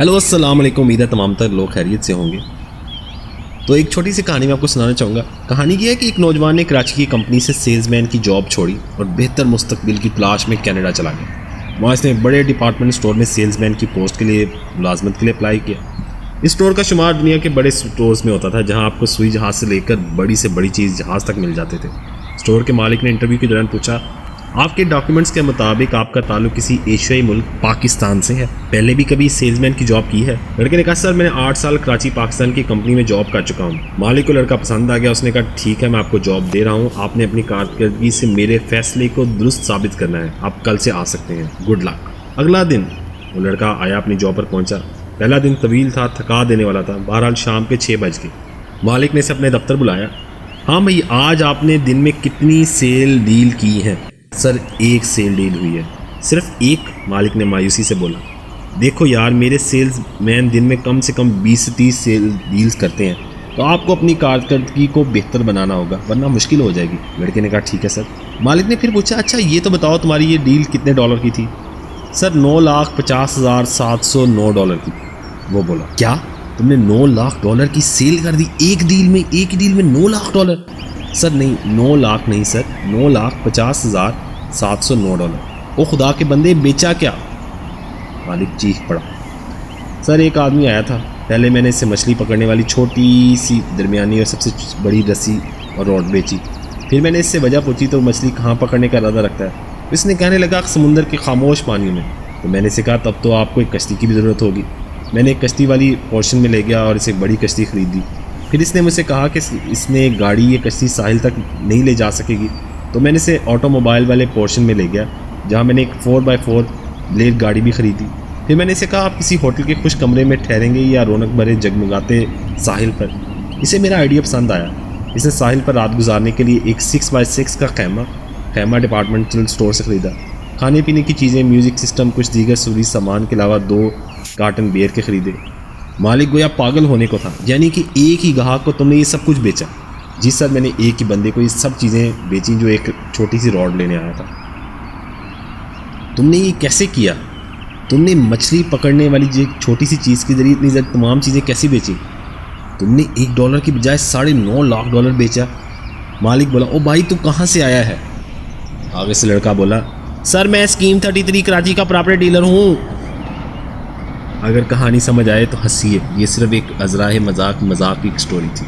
Hello अस्सलाम वालेकुम। उम्मीद है तमाम तर लोग खैरियत से होंगे। तो एक छोटी सी कहानी मैं आपको सुनाना चाहूँगा। कहानी ये है कि एक नौजवान ने कराची की कंपनी से सेल्समैन की जॉब छोड़ी और बेहतर मुस्तकबिल की तलाश में कनाडा चला गया। वहाँ इसने बड़े डिपार्टमेंट स्टोर में सेल्समैन की पोस्ट के लिए मुलाजमत के लिए अप्लाई किया। इस स्टोर का शुमार दुनिया के बड़े स्टोर्स में होता था, जहाँ आपको सुई जहाज़ से लेकर बड़ी से बड़ी चीज़ जहाज़ तक मिल जाते थे। स्टोर के मालिक ने इंटरव्यू के दौरान पूछा, आपके डॉक्यूमेंट्स के मुताबिक आपका ताल्लुक किसी एशियाई मुल्क पाकिस्तान से है, पहले भी कभी सेल्समैन की जॉब की है? लड़के ने कहा, सर मैंने 8 साल कराची पाकिस्तान की कंपनी में जॉब कर चुका हूँ। मालिक को लड़का पसंद आ गया। उसने कहा, ठीक है मैं आपको जॉब दे रहा हूँ, आपने अपनी कारकर्दगी से मेरे फैसले को दुरुस्त साबित करना है, आप कल से आ सकते हैं, गुड लक। अगला दिन वो लड़का आया, अपनी जॉब पर पहुंचा। पहला दिन तवील था, थका देने वाला था। बहरहाल शाम के 6 बज गए। मालिक ने इसे अपने दफ्तर बुलाया। हाँ भाई, आज आपने दिन में कितनी सेल डील की हैं? सर 1 सेल डील हुई है। सिर्फ 1? मालिक ने मायूसी से बोला। देखो यार, मेरे सेल्स मैन दिन में कम से कम 20 से 30 सेल डील्स करते हैं, तो आपको अपनी कारकर्दगी को बेहतर बनाना होगा, वरना मुश्किल हो जाएगी। लड़के ने कहा, ठीक है सर। मालिक ने फिर पूछा, अच्छा ये तो बताओ तुम्हारी ये डील कितने डॉलर की थी? सर $9,50,709 की। वो बोला, क्या तुमने $9 लाख की सेल कर दी एक डील में? एक ही डील में $9 लाख? सर नहीं, 9 लाख नहीं सर, $9,50,709। ओ खुदा के बंदे, बेचा क्या? मालिक चीख पड़ा। सर एक आदमी आया था, पहले मैंने इससे मछली पकड़ने वाली छोटी सी दरमियानी और सबसे बड़ी रस्सी और रॉड बेची। फिर मैंने इससे वजह पूछी तो मछली कहाँ पकड़ने का इरादा रखता है। इसने कहने लगा, समुंदर के खामोश पानी में। तो मैंने इसे कहा, तब तो आपको एक कश्ती की भी ज़रूरत होगी। मैंने एक कश्ती वाली पोर्शन में ले गया और इसे एक बड़ी कश्ती ख़रीदी। फिर इसने मुझसे कहा कि इसने गाड़ी ये कश्ती साहिल तक नहीं ले जा सकेगी, तो मैंने इसे ऑटोमोबाइल वाले पोर्शन में ले गया, जहाँ मैंने एक 4x4 ब्लेड गाड़ी भी ख़रीदी। फिर मैंने इसे कहा, आप किसी होटल के खुश कमरे में ठहरेंगे या रौनक भरे जगमगाते साहिल पर? इसे मेरा आइडिया पसंद आया। इसने साहिल पर रात गुजारने के लिए एक 6x6 का खैमा डिपार्टमेंटल स्टोर से ख़रीदा। खाने पीने की चीज़ें, म्यूज़िक सिस्टम, कुछ दीगर ज़रूरी सामान के अलावा 2 कार्टन बियर के ख़रीदे। मालिक गोया पागल होने को था, यानी कि एक ही ग्राहक को तुमने ये सब कुछ बेचा? जी सर, मैंने एक ही बंदे को ये सब चीज़ें बेची जो एक छोटी सी रॉड लेने आया था। तुमने ये कैसे किया? तुमने मछली पकड़ने वाली जो एक छोटी सी चीज़ के जरिए इतनी तमाम चीज़ें कैसी बेची? तुमने $1 की बजाय $9.5 लाख बेचा। मालिक बोला, ओ भाई तू कहाँ से आया है? आगे से लड़का बोला, सर मैं स्कीम 33 कराची का प्रॉपर्टी डीलर हूँ। अगर कहानी समझ आए तो हंसिए, ये सिर्फ एक अज़राए मजाक की एक स्टोरी थी।